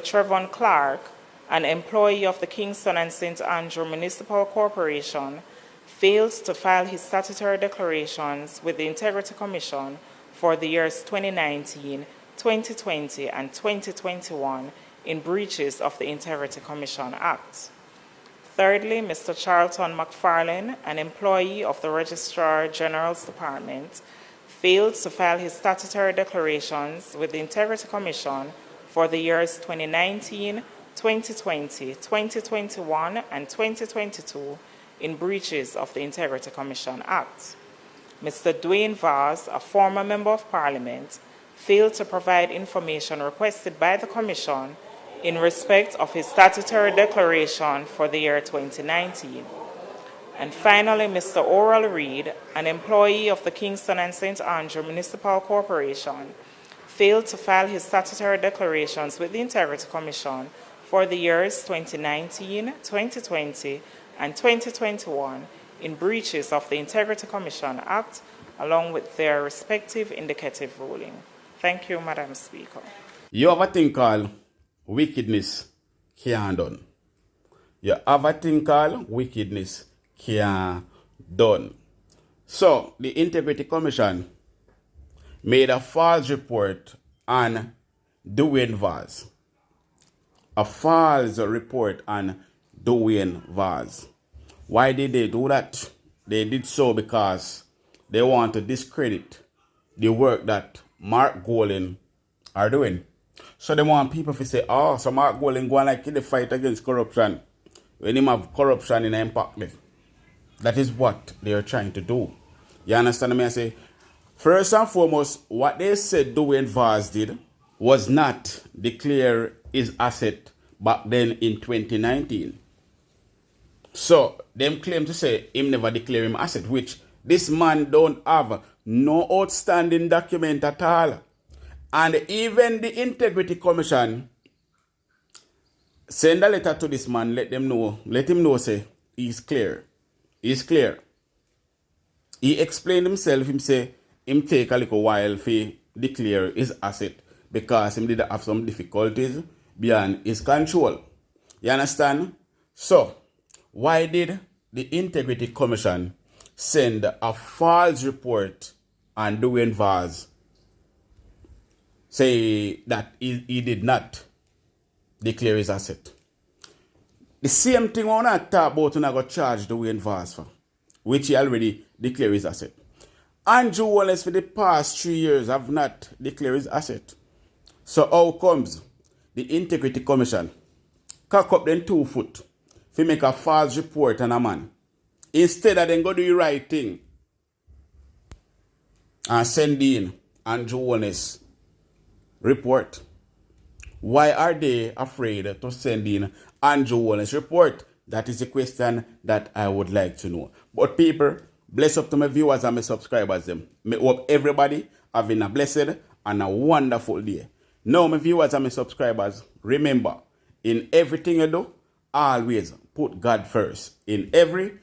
Trevon Clark, an employee of the Kingston and St. Andrew Municipal Corporation, failed to file his statutory declarations with the Integrity Commission for the years 2019, 2020, and 2021 in breaches of the Integrity Commission Act. Thirdly, Mr. Charlton McFarlane, an employee of the Registrar General's Department, failed to file his statutory declarations with the Integrity Commission for the years 2019, 2020, 2021, and 2022 in breaches of the Integrity Commission Act. Mr. Dwayne Vaz, a former Member of Parliament, failed to provide information requested by the Commission in respect of his statutory declaration for the year 2019. And finally, Mr. Oral Reed, an employee of the Kingston and St. Andrew Municipal Corporation, failed to file his statutory declarations with the Integrity Commission for the years 2019, 2020, and 2021 in breaches of the Integrity Commission Act, along with their respective indicative ruling. Thank you, Madam Speaker. You have a thing called wickedness can't done. You have a thing called wickedness can't done. So, the Integrity Commission made a false report on Dwayne Vaz. A false report on Dwayne Vaz. Why did they do that? They did so because they want to discredit the work that Mark Llewellyn are doing. So they want people to say, oh, so Mark Llewellyn go on like in the fight against corruption when him have corruption in impact. That is what they are trying to do. You understand me? I say, first and foremost, what they said Dwayne Vaz did was not declare his asset back then in 2019. So, them claim to say him never declare him asset, which this man don't have no outstanding document at all. And even the Integrity Commission send a letter to this man, let him know, say, he's clear. He's clear. He explained himself, him say, him take a little while to declare his asset because him did have some difficulties beyond his control. You understand? So, why did the Integrity Commission send a false report on Dwayne Vaz, say that he did not declare his asset? The same thing when I talk about when I got charged Dwayne Vaz for, which he already declared his asset. Andrew Wallace for the past 3 years have not declared his asset. So how comes the Integrity Commission cock up them 2 foot to make a false report on a man instead of them go do the right thing and send in Andrew Wallace report? Why are they afraid to send in Andrew Wallace report? That is the question that I would like to know. But people, bless up to my viewers and my subscribers them. May hope everybody having a blessed and a wonderful day. Now, my viewers and my subscribers, remember, in everything you do, always put God first. In every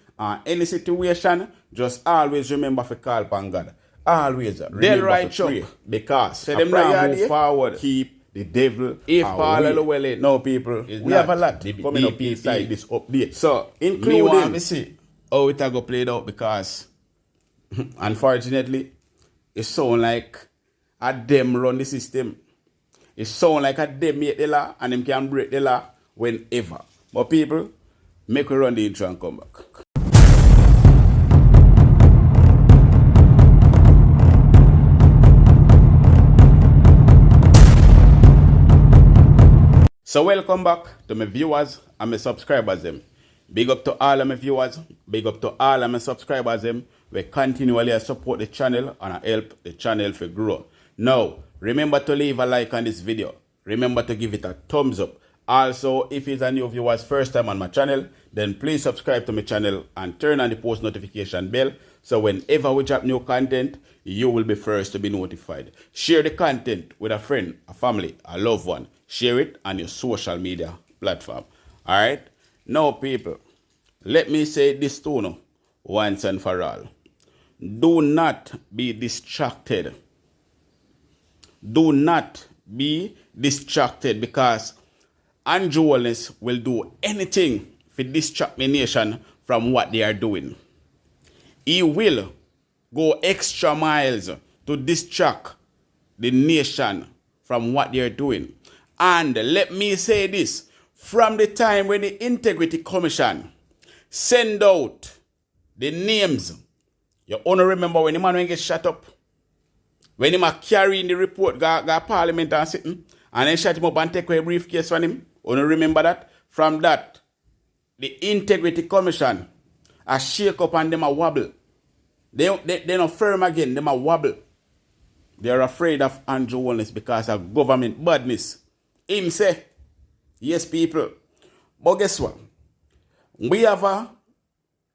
any situation, just always remember to call upon God. Always remember to pray. Because say them now move forward, keep the devil if Paula Llewellyn. No, people, we have a lot coming up inside this update. So, including, me want to see how it go played out because, unfortunately, it sound like a them run the system. It sound like a them make the law and them can break the law whenever. But people, make we run the intro and come back. So welcome back to my viewers and my subscribers them. Big up to all of my viewers, big up to all of my subscribers them. We continually support the channel and help the channel to grow. Now, remember to leave a like on this video. Remember to give it a thumbs up. Also, if it's a new viewer's first time on my channel, then please subscribe to my channel and turn on the post notification bell so whenever we drop new content, you will be first to be notified. Share the content with a friend, a family, a loved one. Share it on your social media platform. Alright? Now, people, let me say this to you once and for all. Do not be distracted. Do not be distracted because Andrew Wallace will do anything to distract the nation from what they are doing. He will go extra miles to distract the nation from what they are doing. And let me say this, from the time when the Integrity Commission send out the names, you only remember when the man get shut up, when he carrying the report, go parliament and sitting, and then shut him up and take away a briefcase from him. Only remember that? From that, the Integrity Commission a shake up and them a wobble. They not firm again, them a wobble. They are afraid of Andrew Wallace because of government badness. Him say, yes people. But guess what? We have a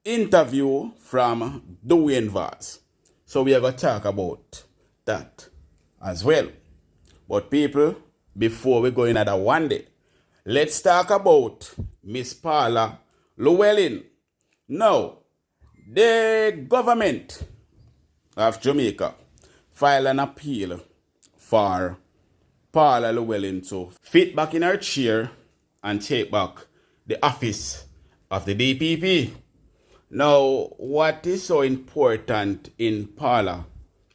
interview from Dwayne Vaz. So we are going to talk about that as well. But people, before we go in at one day, let's talk about Miss Paula Llewellyn. Now, the government of Jamaica filed an appeal for Paula Llewellyn to fit back in her chair and take back the office of the DPP. Now, what is so important in Paula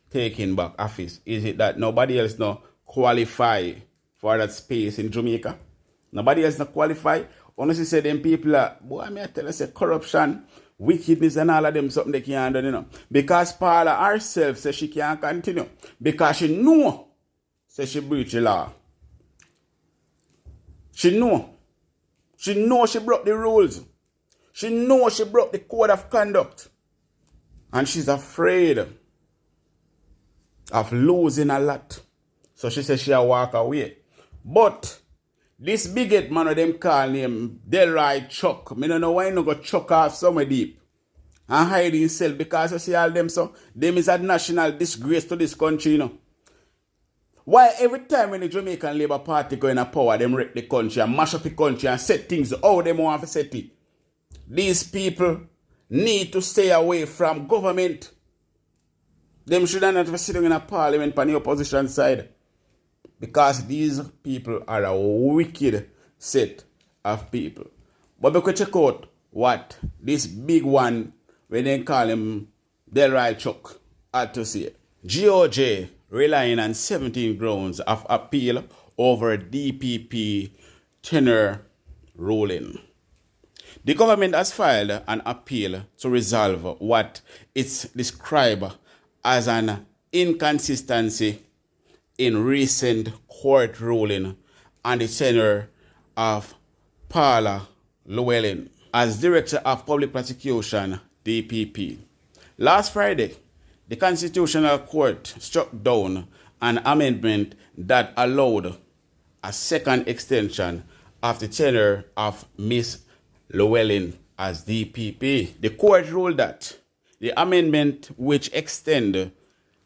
taking back office? Is it that nobody else now qualify for that space in Jamaica? Nobody else not qualify? Honestly, say them people are, boy, I may tell you, say corruption, wickedness and all of them something they can't do, you know. Because Paula herself says she can't continue. Because she know, say she breach the law. She know. She know she broke the rules. She know she broke the code of conduct. And she's afraid of losing a lot. So she says she'll walk away. But this bigot man of them call him Denari Chuck. I don't know why he no go chuck off somewhere deep and hide himself, because you see all them so them is a national disgrace to this country, you know. Why every time when the Jamaican Labour Party go in a power, them wreck the country and mash up the country and set things how they want to set it. These people need to stay away from government. Them should not be sitting in a parliament on the opposition side. Because these people are a wicked set of people. But we could check out what this big one, when they call him Denari Chuck, had to say. GOJ relying on 17 grounds of appeal over DPP tenure ruling. The government has filed an appeal to resolve what it's described as an inconsistency in recent court ruling on the tenure of Paula Llewellyn as Director of Public Prosecution, DPP. Last Friday, the Constitutional Court struck down an amendment that allowed a second extension of the tenure of Miss Llewellyn as DPP. The court ruled that the amendment which extended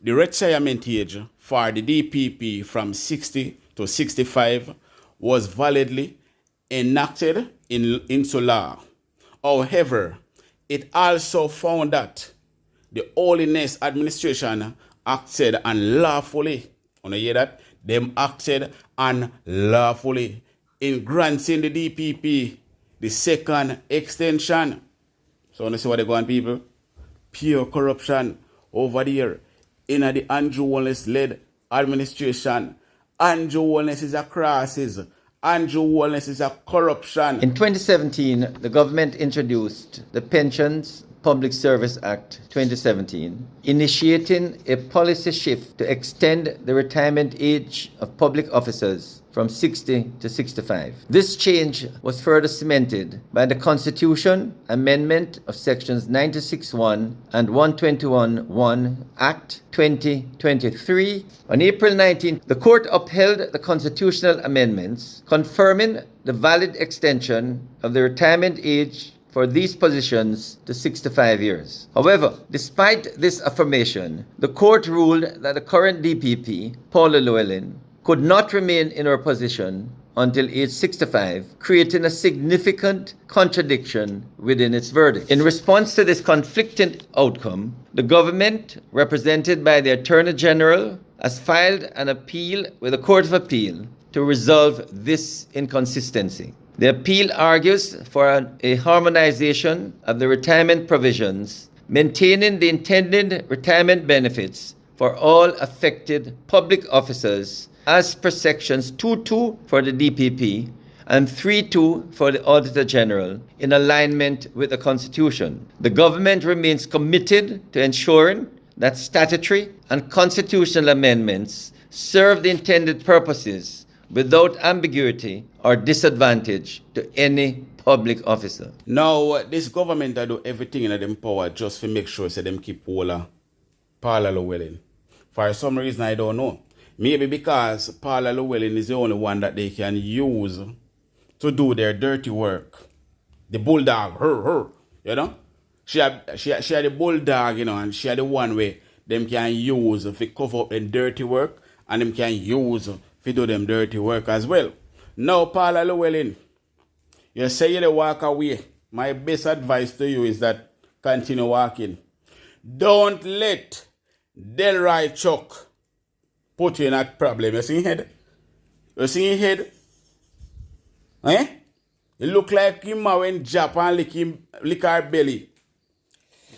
the retirement age for the DPP from 60 to 65 was validly enacted into law. However, it also found that the Holiness Administration acted unlawfully. You hear that? Them acted unlawfully in granting the DPP the second extension. So you see what they go on, people? Pure corruption over there in the Andrew Wallace-led administration. Andrew Wallace is a crisis. Andrew Wallace is a corruption. In 2017, the government introduced the Pensions Public Service Act 2017, initiating a policy shift to extend the retirement age of public officers from 60 to 65. This change was further cemented by the Constitution Amendment of Sections 96(1) and 121(1) Act 2023. On April 19, the court upheld the constitutional amendments, confirming the valid extension of the retirement age for these positions to 65 years. However, despite this affirmation, the court ruled that the current DPP, Paula Llewellyn, could not remain in her position until age 65, creating a significant contradiction within its verdict. In response to this conflicting outcome, the government, represented by the Attorney General, has filed an appeal with the Court of Appeal to resolve this inconsistency. The appeal argues for a harmonization of the retirement provisions, maintaining the intended retirement benefits for all affected public officers as per sections 2.2 for the DPP and 3.2 for the Auditor General in alignment with the Constitution. The government remains committed to ensuring that statutory and constitutional amendments serve the intended purposes without ambiguity or disadvantage to any public officer. Now, this government do everything in their power just to make sure them keep Paula Llewellyn. For some reason, I don't know. Maybe because Paula Llewellyn is the only one that they can use to do their dirty work. The bulldog, her, you know? She had the bulldog, you know, and she had the one way them can use to cover up the dirty work, and them can use to do them dirty work as well. Now, Paula Llewellyn, you say you walk away. My best advice to you is that continue walking. Don't let Denari Chuck put you in that problem. You see his head? You see his head? Eh? It look like him when Japan lick her belly.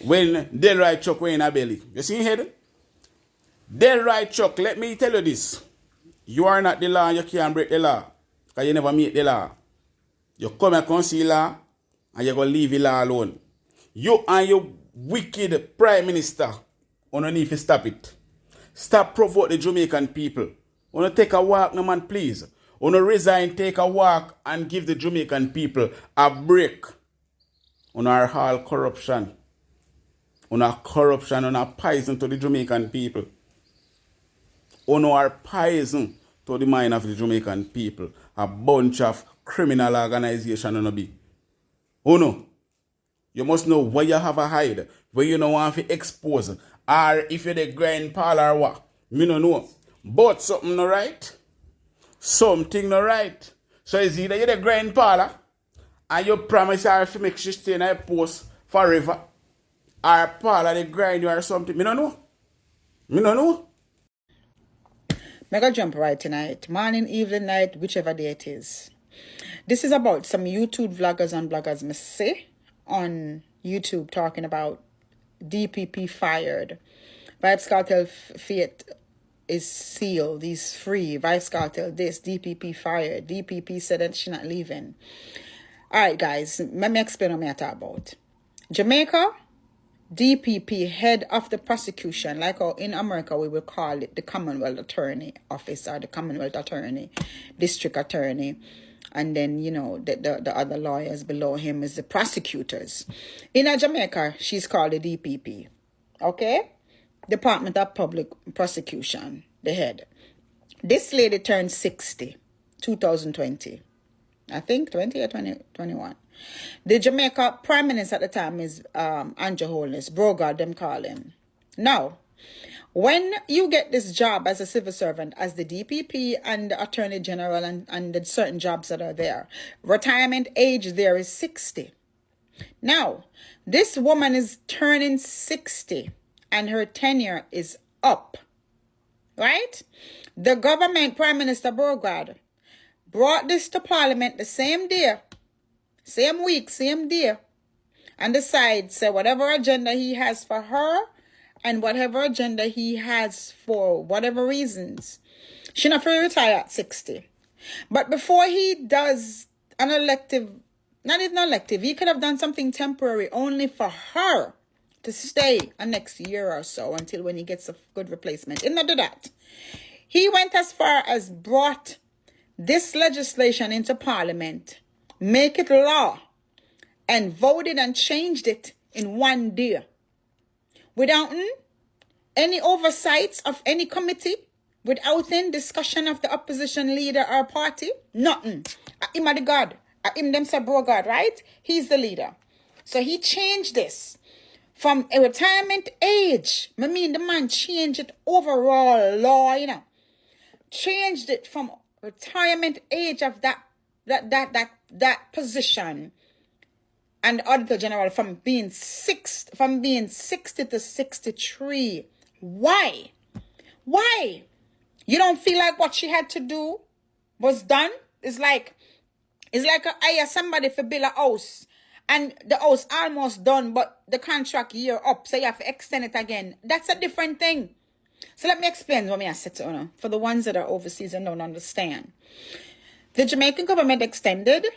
When Denari Chuck went in her belly. You see his head? Denari Chuck, let me tell you this. You are not the law and you can't break the law. Because you never meet the law. You come and conceal law and you're going to leave the law alone. You and your wicked Prime Minister, you don't need to stop it. Stop provoke the Jamaican people. You want to take a walk, no man, please. You want to resign, take a walk and give the Jamaican people a break. On our all corruption. On our corruption, on our poison to the Jamaican people. On our poison to the mind of the Jamaican people. A bunch of criminal organization on a be. Oh no. You must know where you have a hide. Where you don't want to expose. Or if you're the grandpa or what. Me no know. But something no right. Something no right. So it's either you're the grandpa and you promise her to make she stay in her post forever. Or Paula they grind you or something. Me no know. Me no know. Mega jump right tonight. Morning, evening, night, whichever day it is. This is about some YouTube vloggers and bloggers, me say, on YouTube talking about DPP fired. Vybz Kartel fate is sealed. He's free. Vybz Kartel this. DPP fired. DPP said that she's not leaving. Alright, guys. Let me explain what I'm talking about. Jamaica, DPP, head of the prosecution, like how in America we will call it the Commonwealth Attorney Office or the Commonwealth Attorney, District Attorney. And then, you know, the other lawyers below him is the prosecutors. In Jamaica, she's called the DPP. Okay? Department of Public Prosecution, the head. This lady turned 60, 2020. I think 20 or 2021. The Jamaica Prime Minister at the time is Andrew Holness, Brogard, them call him. Now, when you get this job as a civil servant, as the DPP and the Attorney General and the certain jobs that are there, retirement age there is 60. Now, this woman is turning 60 and her tenure is up, right? The government, Prime Minister Brogard, brought this to Parliament the same day, same week, same day, and decided, say, whatever agenda he has for her and whatever agenda he has for whatever reasons, she not free retire at 60. But before he does an elective, not even elective, he could have done something temporary only for her to stay a next year or so until when he gets a good replacement. He not do that. He went as far as brought this legislation into Parliament, make it law, and voted and changed it in one day. Without any oversights of any committee, without any discussion of the opposition leader or party, nothing. Him are the God. Him them say bro God, right? He's the leader. So he changed this from a retirement age. I mean, the man changed it overall law, you know. Changed it from retirement age of that position and Auditor General from being 60 to 63. Why? You don't feel like what she had to do was done. It's like I hire somebody for build a house and the house almost done, but the contract year up, so you have to extend it again. That's a different thing. So let me explain what I said to you, for the ones that are overseas and don't understand. The Jamaican government extended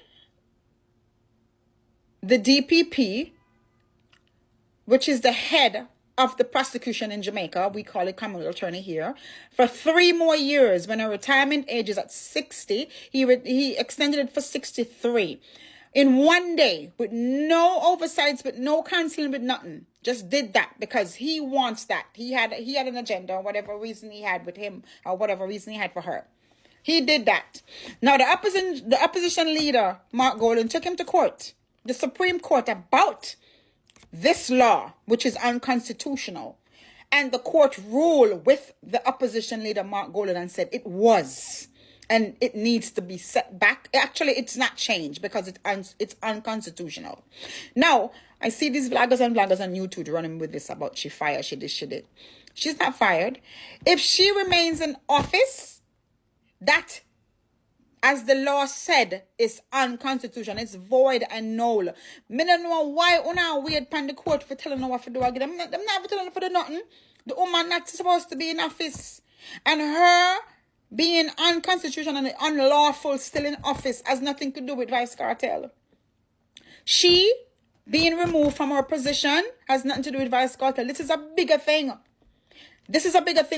the DPP, which is the head of the prosecution in Jamaica, we call it Commonwealth Attorney here, for 3 more years. When her retirement age is at 60, he extended it for 63. In 1 day, with no oversights, with no counseling, with nothing. Just did that because he wants that. He had an agenda, or whatever reason he had with him, or whatever reason he had for her. He did that. Now, the opposition leader, Mark Llewellyn, took him to court, the Supreme Court, about this law, which is unconstitutional. And the court ruled with the opposition leader, Mark Llewellyn, and said it was. And it needs to be set back. Actually, it's not changed because it's unconstitutional. Now, I see these vloggers on YouTube running with this about she fired, she did. She's not fired. If she remains in office, that, as the law said, is unconstitutional. It's void and null. Me don't know why una wait upon the court for telling her what to do again. Them not telling her for do nothing. The woman not supposed to be in office. And her being unconstitutional and unlawful still in office has nothing to do with Vybz Kartel. She being removed from her position has nothing to do with Vybz Kartel. This is a bigger thing.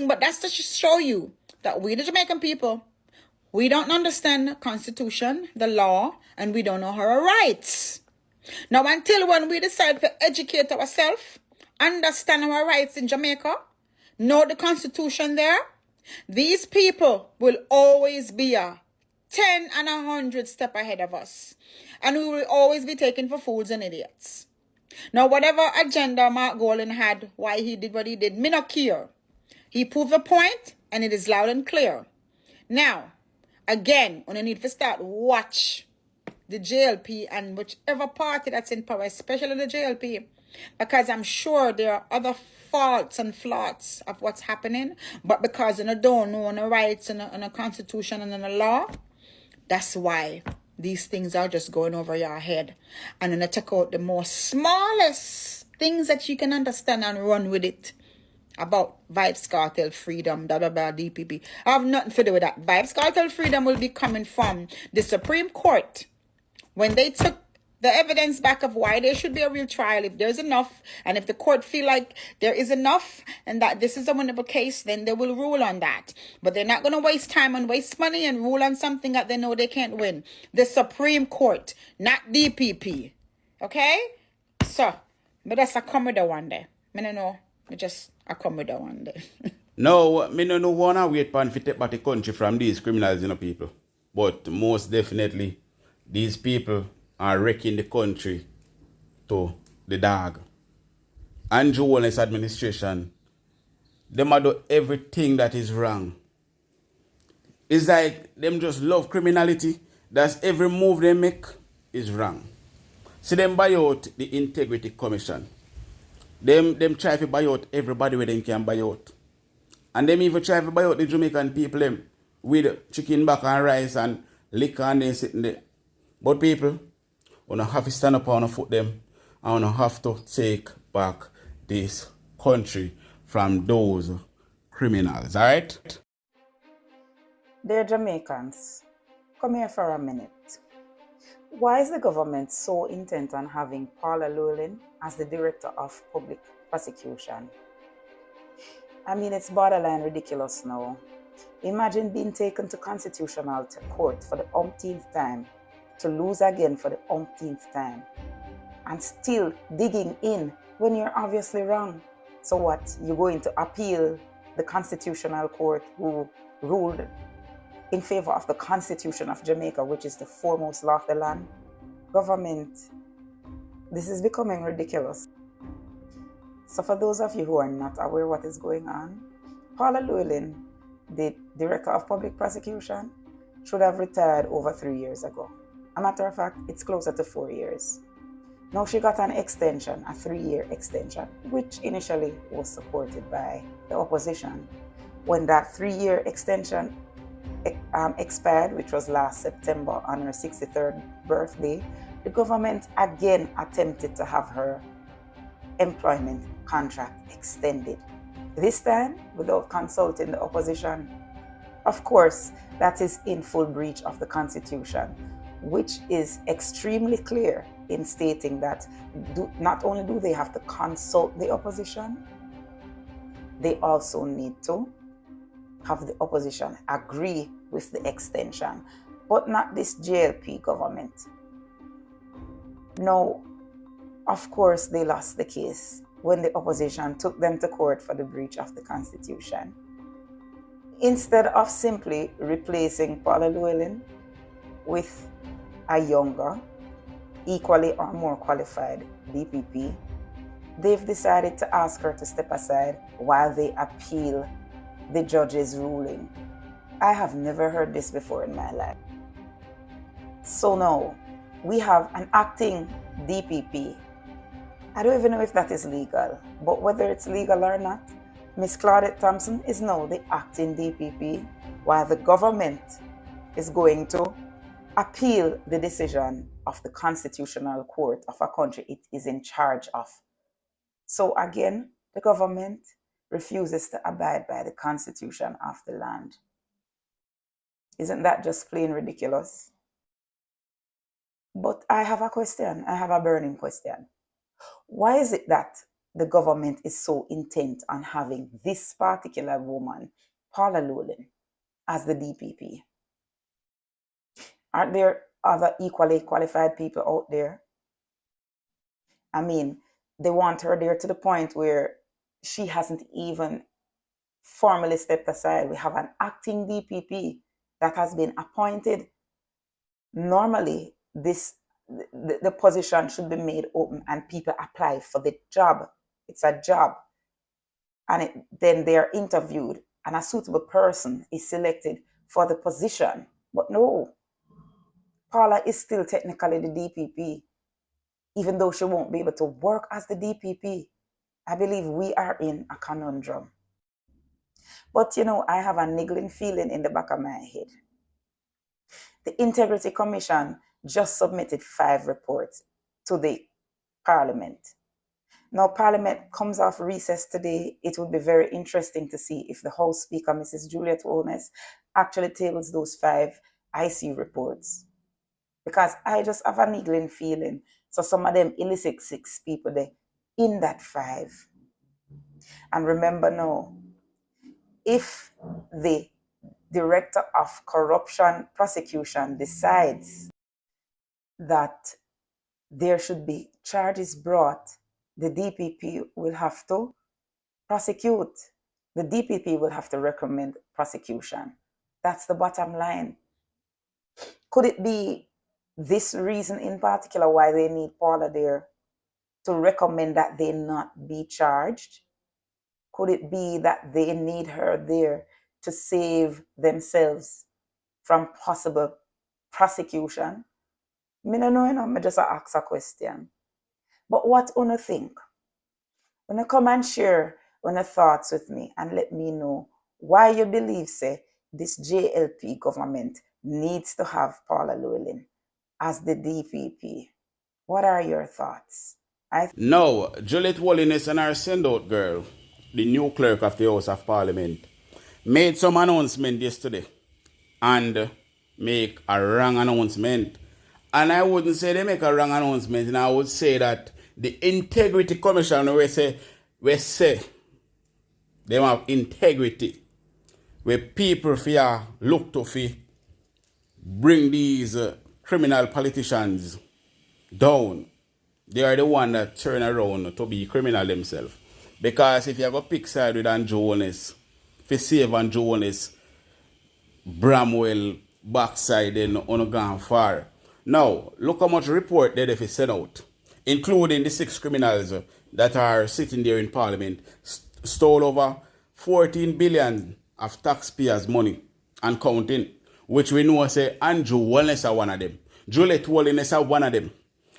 But that's to show you that we, the Jamaican people, we don't understand the Constitution, the law, and we don't know our rights. Now, until when we decide to educate ourselves, understand our rights in Jamaica, know the Constitution there, these people will always be a 10 and 100 step ahead of us. And we will always be taken for fools and idiots. Now, whatever agenda Mark Llewellyn had, why he did what he did, me not care. He proved a point, and it is loud and clear. Now, again, when you need to start watch the JLP and whichever party that's in power, especially the JLP, because I'm sure there are other faults and flaws of what's happening, but because you don't know the rights and the Constitution and the law, that's why these things are just going over your head. And then you take out the most smallest things that you can understand and run with it. About Vybz Kartel freedom, DPP. I have nothing to do with that. Vybz Kartel freedom will be coming from the Supreme Court when they took the evidence back of why there should be a real trial. If there's enough, and if the court feel like there is enough and that this is a winnable case, then they will rule on that. But they're not going to waste time and waste money and rule on something that they know they can't win. The Supreme Court, not DPP. Okay? So, but that's a commodore one day. I don't know. I just a commodore one day. No, me no wanna wait pan fi take back the country from these criminals, people. But most definitely, these people are wrecking the country to the dog. Andrew Llewellyn's administration, them do everything that is wrong. It's like them just love criminality. That's every move they make is wrong. See them buy out the Integrity Commission. Them try to buy out everybody where they can buy out. And them even try to buy out the Jamaican people them with chicken back and rice and liquor and they sitting there. But people, we don't have to stand up on our foot them and we don't have to take back this country from those criminals, alright? Dear Jamaicans, come here for a minute. Why is the government so intent on having Paula Llewellyn as the Director of Public Prosecution? I mean, it's borderline ridiculous now. Imagine being taken to Constitutional Court for the umpteenth time, to lose again for the umpteenth time, and still digging in when you're obviously wrong. So what? You're going to appeal the Constitutional Court who ruled in favor of the Constitution of Jamaica, which is the foremost law of the land? Government, this is becoming ridiculous. So for those of you who are not aware what is going on, Paula Llewellyn, the Director of Public Prosecution, should have retired over 3 years ago. A matter of fact, it's closer to 4 years. Now she got an extension, a 3-year extension, which initially was supported by the opposition. When that 3-year extension expired, which was last September on her 63rd birthday, the government again attempted to have her employment contract extended. This time without consulting the opposition. Of course, that is in full breach of the Constitution, which is extremely clear in stating that not only do they have to consult the opposition, they also need to have the opposition agree with the extension, but not this JLP government. Now, of course, they lost the case when the opposition took them to court for the breach of the Constitution. Instead of simply replacing Paula Llewellyn with a younger, equally or more qualified DPP, they've decided to ask her to step aside while they appeal the judge's ruling. I have never heard this before in my life. So now, we have an acting DPP. I don't even know if that is legal, but whether it's legal or not, Miss Claudette Thompson is now the acting DPP, while the government is going to appeal the decision of the Constitutional Court of a country it is in charge of. So again, the government refuses to abide by the Constitution of the land. Isn't that just plain ridiculous? But I have a question. I have a burning question. Why is it that the government is so intent on having this particular woman, Paula Llewellyn, as the DPP? Aren't there other equally qualified people out there? I mean, they want her there to the point where she hasn't even formally stepped aside. We have an acting DPP that has been appointed. Normally, the position should be made open and people apply for the job. It's a job. And then they are interviewed and a suitable person is selected for the position. But no, Paula is still technically the DPP, even though she won't be able to work as the DPP. I believe we are in a conundrum. But you know, I have a niggling feeling in the back of my head. The Integrity Commission just submitted 5 reports to the Parliament. Now, Parliament comes off recess today. It would be very interesting to see if the House Speaker, Mrs. Juliet Holness, actually tables those 5 IC reports. Because I just have a niggling feeling. So some of them illicit 6 people there in that 5. And remember now, if the Director of Corruption Prosecution decides that there should be charges brought, the DPP will have to prosecute. The DPP will have to recommend prosecution. That's the bottom line. Could it be this reason in particular why they need Paula there to recommend that they not be charged? Could it be that they need her there to save themselves from possible prosecution? I don't know, I just ask a question. But what you think? When you come and share your thoughts with me and let me know why you believe, say, this JLP government needs to have Paula Llewellyn as the DPP. What are your thoughts? No, Juliet Holiness and our send-out girl, the new clerk of the House of Parliament, made some announcement yesterday and make a wrong announcement. And I wouldn't say they make a wrong announcement, and I would say that the Integrity Commission, we say they have integrity, where people fear look to bring these criminal politicians down. They are the one that turn around to be criminal themselves. Because if you have a pick side with Andrew Holness, if you save Andrew Holness, Bramwell backside, then on gone far. Now, look how much report they have sent out, including the 6 criminals that are sitting there in Parliament, stole over 14 billion of taxpayers' money and counting, which we know say Andrew Holness are one of them. Juliet Holiness are one of them.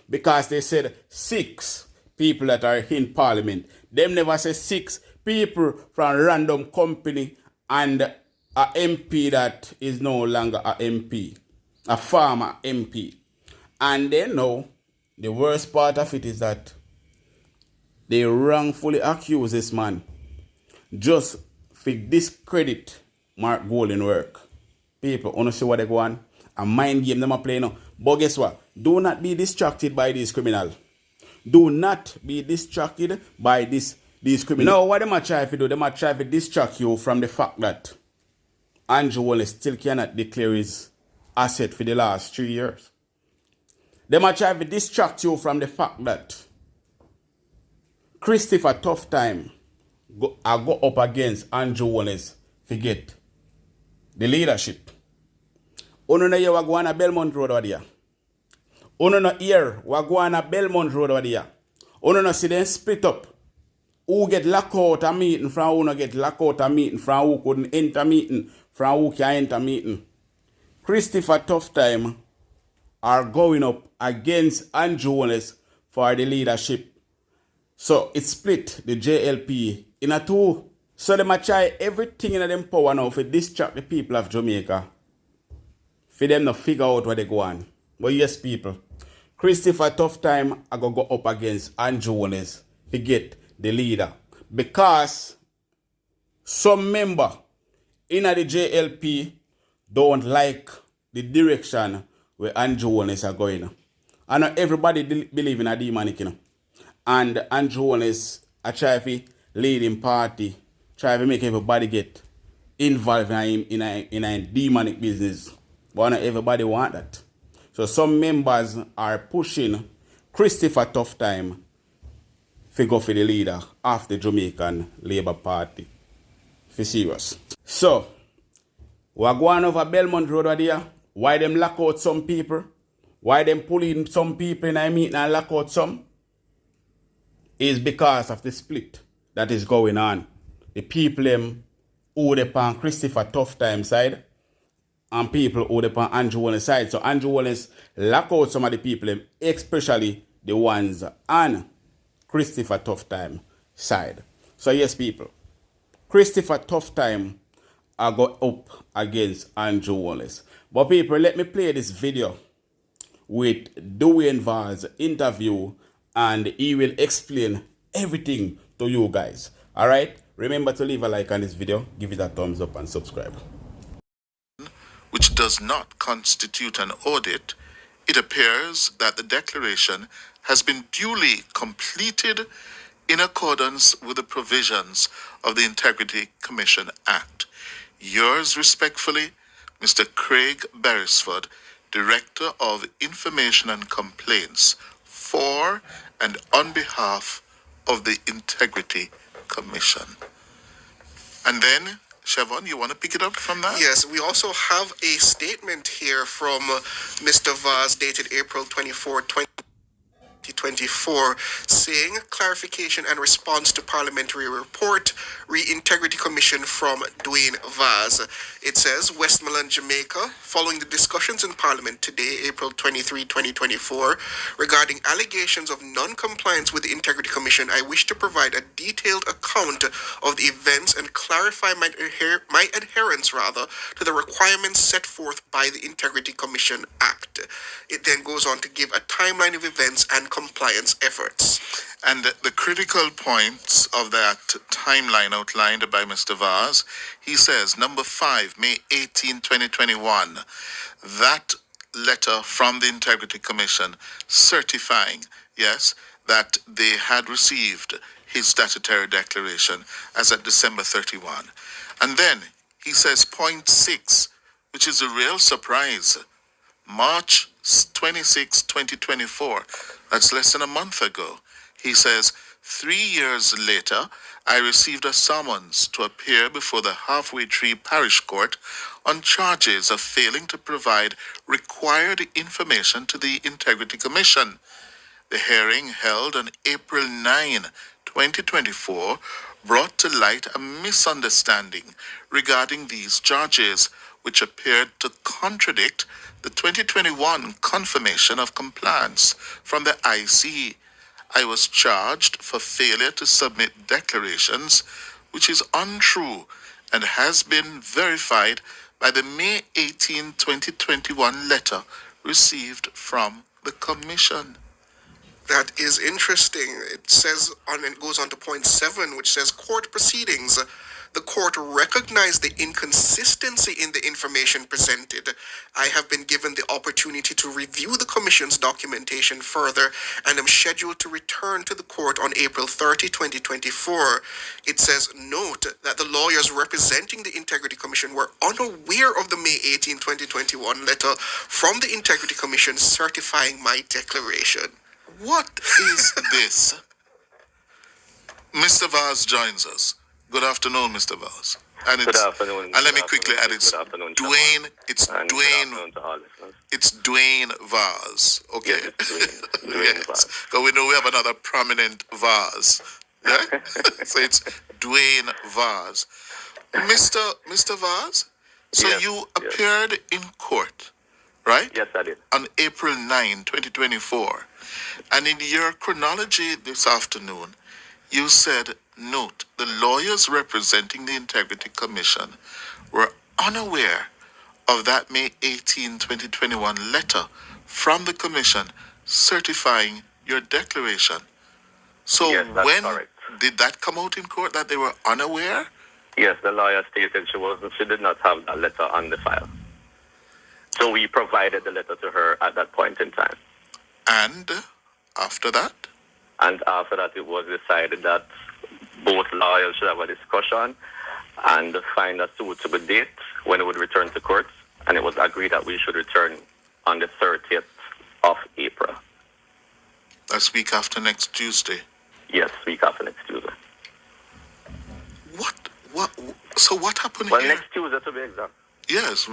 Because they said 6 people that are in Parliament. Them never say 6 people from random company and a MP that is no longer a MP, a former MP. And then now, the worst part of it is that they wrongfully accuse this man just for discredit Mark Golding work. People, wanna see what they go on? A mind game them are playing now. But guess what? Do not be distracted by these criminals. Do not be distracted by these criminals. Now, what they might try to do, they might try to distract you from the fact that Andrew Wallace still cannot declare his asset for the last 3 years. They might try to distract you from the fact that Christopher Tufton go up against Andrew Wallace to get the leadership. Uno na here wagwana Belmont Road over there. Uno na here wagwana Belmont Road over there. Uno na see them split up. Who get locked out a meeting from who no get locked out a meeting from who couldn't enter meeting from who can enter meeting. Christopher Tufton are going up against Andrew Wallace for the leadership. So it split the JLP in a two. So they might try everything in them power now to distract the people of Jamaica. For them to figure out what they go on. But yes, people, Christopher Tufton are going to go up against Andrew Wallace to get the leader. Because some member in the JLP don't like the direction where Andrew Wallace are going. I know everybody believe in a demonic, you know. And Andrew Wallace are trying to lead in party, try to make everybody get involved in a demonic business. But not everybody want that. So some members are pushing Christopher Tufton to go for the leader of the Jamaican Labour Party. For serious. So, we're going over Belmont Road over there. Why them lock out some people? Why them pulling some people in a meeting and lock out some? Is because of the split that is going on. The people who they on Christopher Tufton side and people who they on Andrew Wallace side. So Andrew Wallace lock out some of the people, especially the ones on Christopher Tufton side. So yes, people, Christopher Tufton are go up against Andrew Wallace. But people, let me play this video with Dwayne Vaz Interview and he will explain everything to you guys. Alright? Remember to leave a like on this video, give it a thumbs up and subscribe. Which does not constitute an audit, it appears that the declaration has been duly completed in accordance with the provisions of the Integrity Commission Act. Yours respectfully, Mr. Craig Beresford, Director of Information and Complaints, for and on behalf of the Integrity Commission. And then, Siobhan, you want to pick it up from that? Yes, we also have a statement here from Mr. Vaz dated April 24, 2024, saying clarification and response to parliamentary report, Reintegrity Commission from Dwayne Vaz. It says, Westmoreland, Jamaica, following the discussions in Parliament today, April 23, 2024, regarding allegations of non-compliance with the Integrity Commission, I wish to provide a detailed account of the events and clarify my adherence to the requirements set forth by the Integrity Commission Act. It then goes on to give a timeline of events and compliance efforts. And the critical points of that timeline outlined by Mr. Vaz, he says, number 5, May 18, 2021, that letter from the Integrity Commission certifying, yes, that they had received his statutory declaration as at December 31. And then he says point 6, which is a real surprise, March 26, 2024, that's less than a month ago. He says, 3 years later, I received a summons to appear before the Halfway Tree Parish Court on charges of failing to provide required information to the Integrity Commission. The hearing held on April 9, 2024, brought to light a misunderstanding regarding these charges, which appeared to contradict the 2021 confirmation of compliance from the IC. I was charged for failure to submit declarations, which is untrue and has been verified by the May 18, 2021 letter received from the Commission. That is interesting. It says it goes on to point 7, which says court proceedings. The court recognized the inconsistency in the information presented. I have been given the opportunity to review the Commission's documentation further and am scheduled to return to the court on April 30, 2024. It says, note that the lawyers representing the Integrity Commission were unaware of the May 18, 2021 letter from the Integrity Commission certifying my declaration. What is this? Mr. Vaz joins us. Good afternoon, Mr. Vaz. Good afternoon. And let me quickly add, it's Dwayne. It's Dwayne. It's Dwayne Vaz. Okay. Yes, Dwayne Vaz. So we know we have another prominent Vaz. Yeah? So it's Dwayne Vaz. Mr. Vaz. So yes, you appeared in court, right? Yes, I did. On April 9, 2024. And in your chronology this afternoon, you said, note, the lawyers representing the Integrity Commission were unaware of that May 18, 2021 letter from the Commission certifying your declaration. So yes, that's when correct. Did that come out in court that they were unaware? Yes, the lawyer stated she did not have that letter on the file. So we provided the letter to her at that point in time. And after that? And after that, it was decided that both lawyers should have a discussion and find a suitable date when it would return to court. And it was agreed that we should return on the 30th of April. That's week after next Tuesday. Yes, week after next Tuesday. So what happened here? Well, next Tuesday to be exact. Yes,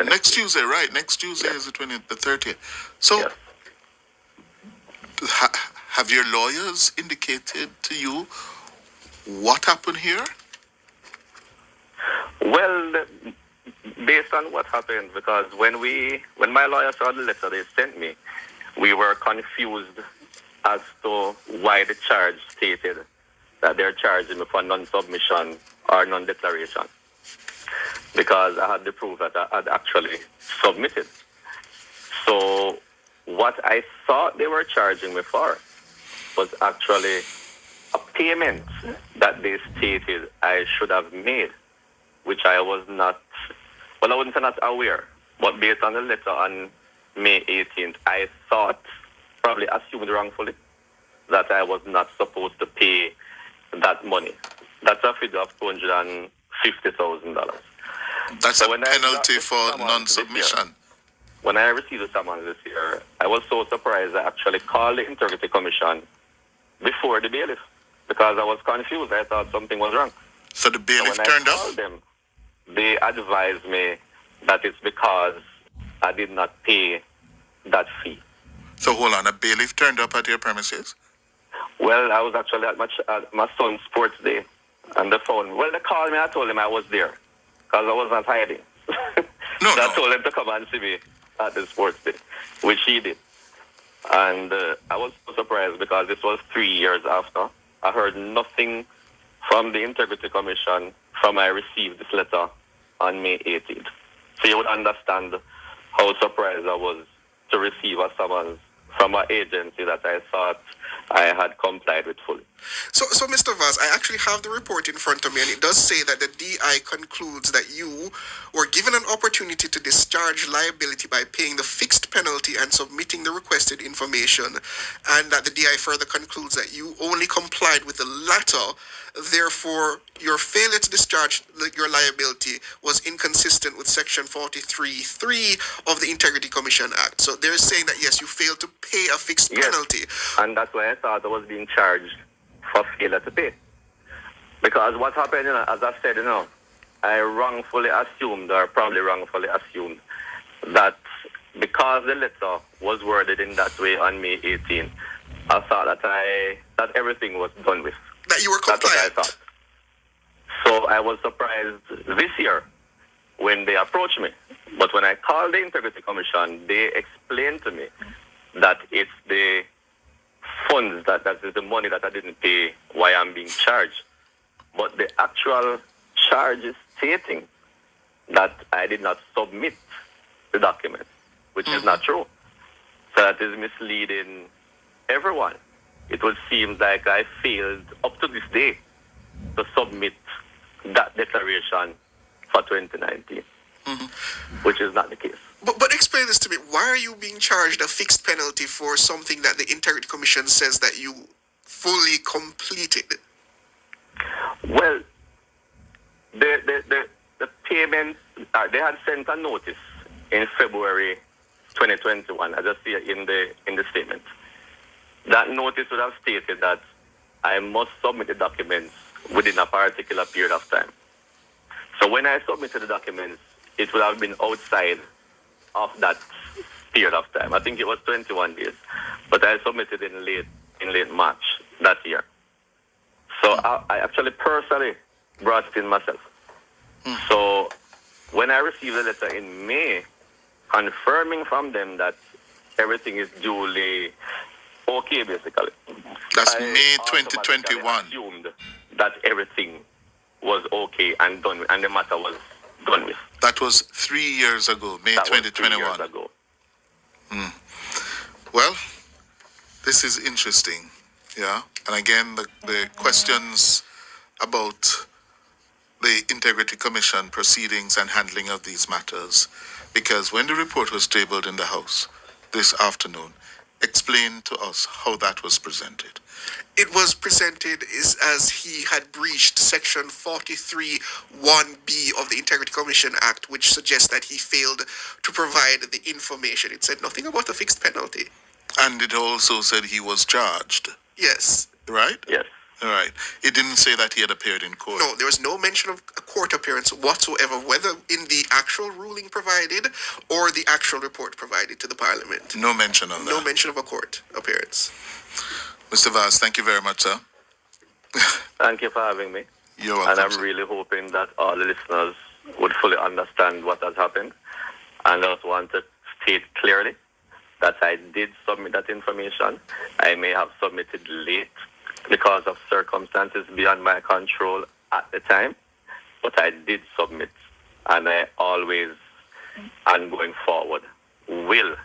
next Tuesday, right? Next Tuesday is the 30th. So, yes. Have your lawyers indicated to you what happened here? Well, based on what happened, because when my lawyer saw the letter they sent me, we were confused as to why the charge stated that they're charging me for non-submission or non-declaration. Because I had the proof that I had actually submitted. So what I thought they were charging me for was actually a payment that they stated I should have made, which I was not, well, I wouldn't say not aware, but based on the letter on May 18th, I thought, probably assumed wrongfully, that I was not supposed to pay that money. That's a figure of $250,000. That's a penalty for non-submission. When I received the summons this year, I was so surprised I actually called the Integrity Commission before the bailiff because I was confused. I thought something was wrong. So the bailiff turned up? When I called them, they advised me that it's because I did not pay that fee. So hold on, a bailiff turned up at your premises? Well, I was actually at my son's sports day, and they phoned me. Well, they called me. I told them I was there because I was not hiding. I told them to come and see me at the sports day, which he did. And I was so surprised because this was 3 years after. I heard nothing from the Integrity Commission from I received this letter on May 18th. So you would understand how surprised I was to receive a summons from an agency that I thought I had complied with fully. So, Mr. Vaz, I actually have the report in front of me, and it does say that the DI concludes that you were given an opportunity to discharge liability by paying the fixed penalty and submitting the requested information, and that the DI further concludes that you only complied with the latter. Therefore, your failure to discharge your liability was inconsistent with Section 43(3) of the Integrity Commission Act. So they're saying that, yes, you failed to pay a fixed penalty. And that's why I thought I was being charged for failure to pay. Because what happened, as I said, I wrongfully assumed, or probably wrongfully assumed, that because the letter was worded in that way on May 18, I thought that everything was done with. That you were compliant. That's what I thought. So I was surprised this year when they approached me. But when I called the Integrity Commission, they explained to me that it's the funds, that is the money that I didn't pay, why I'm being charged. But the actual charges stating that I did not submit the document, which is not true. So that is misleading everyone. It would seem like I failed up to this day to submit that declaration for 2019, which is not the case. But explain this to me. Why are you being charged a fixed penalty for something that the Integrity Commission says that you fully completed? Well, the payments, they had sent a notice in February 2021, as I see in the statement. That notice would have stated that I must submit the documents within a particular period of time. So when I submitted the documents, it would have been outside of that period of time. I think it was 21 days, but I submitted in late March that year. So I actually personally brought it in myself. So when I received a letter in May confirming from them that everything is duly okay, basically. That's I May 2021. assumed that everything was okay and done with, and the matter was done with. That was 3 years ago, May That was 2021. 3 years ago. Well, this is interesting, yeah. And again, the questions about the Integrity Commission proceedings and handling of these matters, because when the report was tabled in the House this afternoon, explain to us how that was presented. It was presented as he had breached Section 43(1)(b) of the Integrity Commission Act, which suggests that he failed to provide the information. It said nothing about a fixed penalty. And it also said he was charged, Yes. right? Yes. All right. It didn't say that he had appeared in court. No, there was no mention of a court appearance whatsoever, whether in the actual ruling provided or the actual report provided to the Parliament. No mention of that. No mention of a court appearance. Mr. Vaz, thank you very much, sir. Thank you for having me. You're welcome. And I'm sir. really hoping that all the listeners would fully understand what has happened. And I also want to state clearly that I did submit that information. I may have submitted late because of circumstances beyond my control at the time, but I did submit, and I always, and going forward, will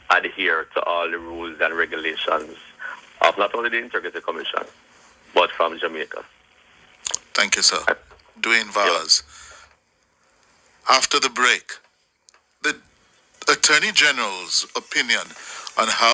adhere to all the rules and regulations of not only the Integrity Commission, but from Jamaica. Thank you, sir. Dwayne Vaz. After the break, the Attorney General's opinion on how